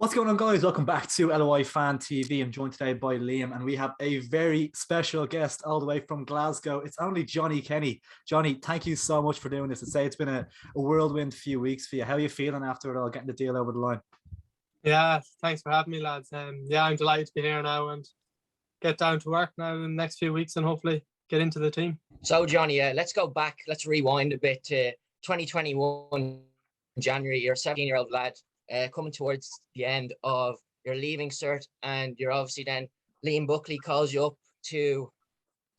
What's going on, guys? Welcome back to LOI Fan TV. I'm joined today by Liam, and we have a very special guest all the way from Glasgow. It's only Johnny Kenny. Johnny, thank you so much for doing this. I'd say it's been a whirlwind few weeks for you. How are you feeling after it all, getting the deal over the line? Yeah, thanks for having me, lads. Yeah, I'm delighted to be here now and get down to work now in the next few weeks and hopefully get into the team. So, Johnny, let's go back. Let's rewind a bit to 2021 January. You're a 17-year-old lad. Coming towards the end of your leaving cert, and you're obviously then Liam Buckley calls you up to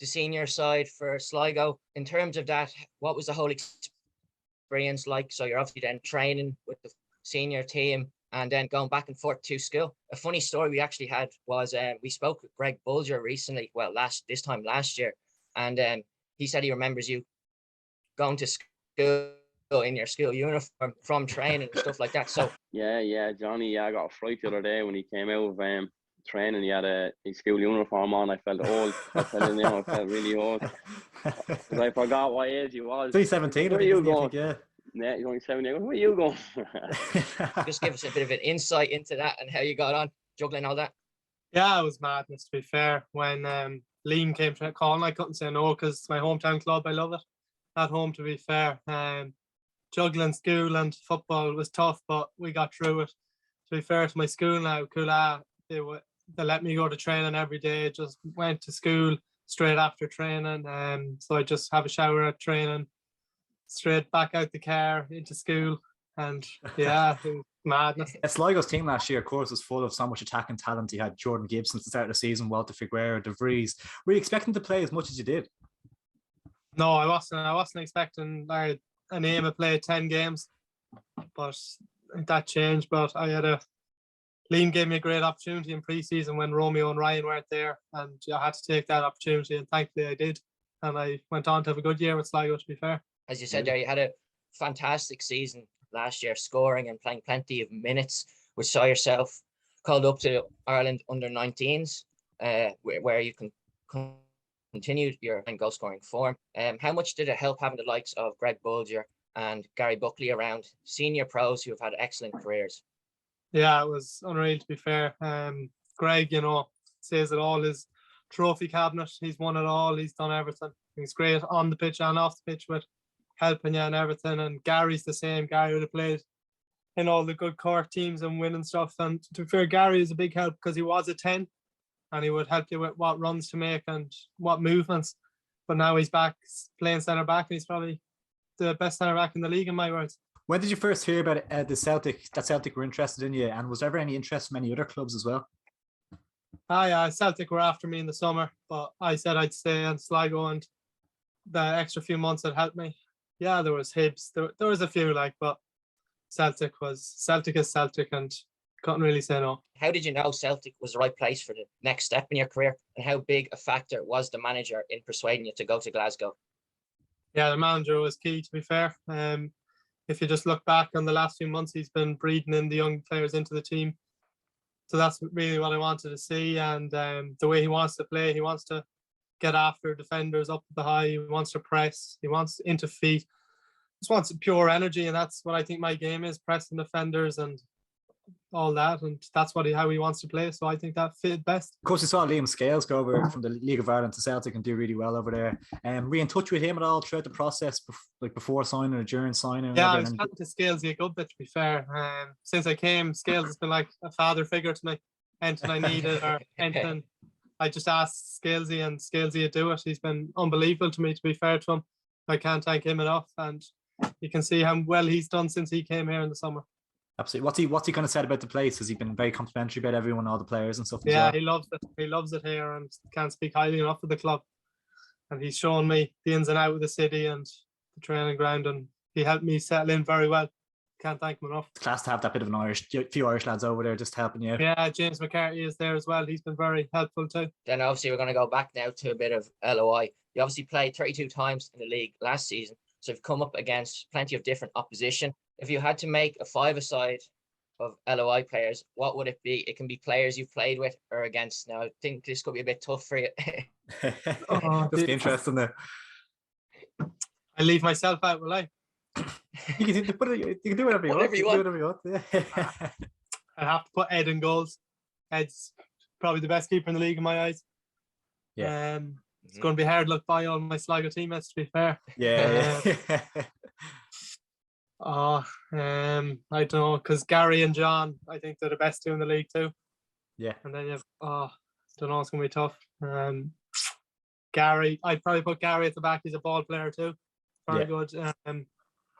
the senior side for Sligo. In terms of that, what was the whole experience like? So you're obviously then training with the senior team and then going back and forth to school. A funny story we actually had was we spoke with Greg BOLGER recently, well, this time last year, and he said he remembers you going to school in your school uniform from training and stuff like that. So yeah, Johnny, I got a fright the other day when he came out of training. He had his school uniform on. I felt old. I felt really old. Because I forgot what age he was. He's 17. Where are you going? Yeah, he's only 17. Where are you going? just give us a bit of an insight into that and how you got on juggling all that. Yeah, it was madness, to be fair. When Liam came to call, I couldn't say no because it's my hometown club. I love it at home, to be fair. Juggling school and football was tough, but we got through it. To be fair to my school now, Coola, they let me go to training every day. Just went to school straight after training. So I just have a shower at training, straight back out the car into school. And yeah, it was madness. Sligo's team last year, of course, was full of so much attacking talent. You had Jordan Gibson at the start of the season, Walter Figueroa, De Vries. Were you expecting to play as much as you did? No, I wasn't expecting an aim to play 10 games, but that changed. But Liam gave me a great opportunity in pre-season when Romeo and Ryan weren't there, and I had to take that opportunity, and thankfully I did. And I went on to have a good year with Sligo, to be fair. As you said there, you had a fantastic season last year, scoring and playing plenty of minutes, which saw yourself called up to Ireland under-19s, where you can continued your goal scoring form. How much did it help having the likes of Greg BOLGER and Gary Buckley around, senior pros who have had excellent careers? Yeah, it was unreal, to be fair. Greg, says it all. His trophy cabinet, he's won it all. He's done everything. He's great on the pitch and off the pitch with helping you and everything. And Gary's the same. Gary would have played in all the good Cork teams and winning stuff. And to be fair, Gary is a big help because he was a 10. And he would help you with what runs to make and what movements. But now he's back playing centre back, and he's probably the best centre back in the league, in my words. When did you first hear about the Celtic were interested in you? And was there ever any interest from any other clubs as well? Yeah, Celtic were after me in the summer, but I said I'd stay in Sligo, and the extra few months had helped me. Yeah, there was Hibs. There was a few, but Celtic is Celtic, and couldn't really say no. How did you know Celtic was the right place for the next step in your career? And how big a factor was the manager in persuading you to go to Glasgow? Yeah, the manager was key, to be fair. If you just look back on the last few months, he's been breeding in the young players into the team. So that's really what I wanted to see. And the way he wants to play, he wants to get after defenders up the high. He wants to press. He wants into feet. Just wants pure energy. And that's what I think my game is, pressing defenders and all that, and that's how he wants to play. So I think that fit best. Of course, you saw Liam Scales go over from the League of Ireland to Celtic and do really well over there. Were you in touch with him at all throughout the process, before signing or during signing? Yeah, I was chatting to Scales a good bit, to be fair. Since I came, Scales has been like a father figure to me. Anything I needed or anything, I just asked Scalesy, and Scalesy would do it. He's been unbelievable to me, to be fair to him. I can't thank him enough, and you can see how well he's done since he came here in the summer. Absolutely. What's he kind of said about the place? Has he been very complimentary about everyone, all the players and stuff? Yeah, he loves it. He loves it here, and can't speak highly enough of the club. And he's shown me the ins and out of the city and the training ground, and he helped me settle in very well. Can't thank him enough. It's class to have that bit of a few Irish lads over there just helping you out. Yeah, James McCarthy is there as well. He's been very helpful too. Then obviously we're going to go back now to a bit of LOI. You obviously played 32 times in the league last season, so you've come up against plenty of different opposition. If you had to make a five-a-side of LOI players, what would it be? It can be players you've played with or against. Now, I think this could be a bit tough for you. Just be interesting there. I leave myself out, will I? You can do whatever you want. Whatever you want. Yeah. I'd have to put Ed in goals. Ed's probably the best keeper in the league in my eyes. Yeah. It's going to be hard luck by all my Sligo teammates, to be fair. Yeah. I don't know, because Gary and John, I think they're the best two in the league too. Yeah. And then you have, don't know, it's going to be tough. Gary, I'd probably put Gary at the back. He's a ball player too. Very good.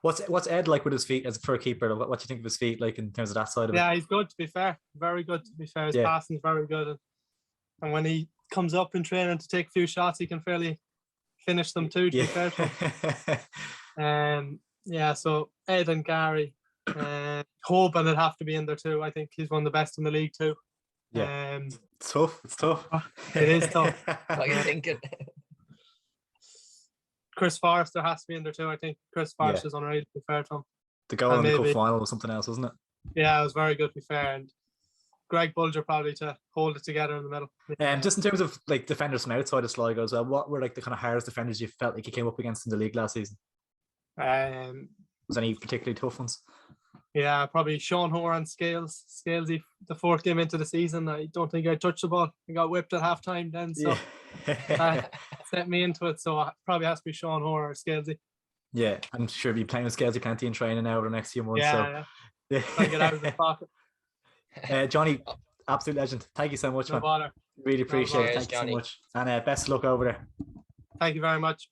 What's Ed like with his feet as for a keeper? What do you think of his feet like in terms of that side of it? Yeah, he's good, to be fair. Very good, to be fair. His passing's very good. And when he comes up in training to take a few shots, he can fairly finish them too, to be fair. So Ed and Gary, hoping it'd have to be in there too. I think he's one of the best in the league too. Yeah, it's tough. It is tough. What you thinking? Chris Forrester has to be in there too. I think Chris Forrester's unreal, to be fair to him. The goal in the cup final was something else, wasn't it? Yeah, it was very good, to be fair. And Greg Bulger probably to hold it together in the middle. Just in terms of like defenders from outside of Sligo as well, what were like the kind of hardest defenders you felt like you came up against in the league last season? Was any particularly tough ones? Yeah, probably Sean Horan, Scalesy, the fourth game into the season. I don't think I touched the ball. I got whipped at halftime then, so set me into it. So it probably has to be Sean Horan or Scalesy. Yeah, I'm sure you'll be playing with Scalesy plenty in training now over the next few months. Yeah. Try and get out of the pocket. Johnny, absolute legend. Thank you so much, man. Bother. Really appreciate it. Cheers, Thank you Johnny. so much. And best of luck over there. Thank you very much.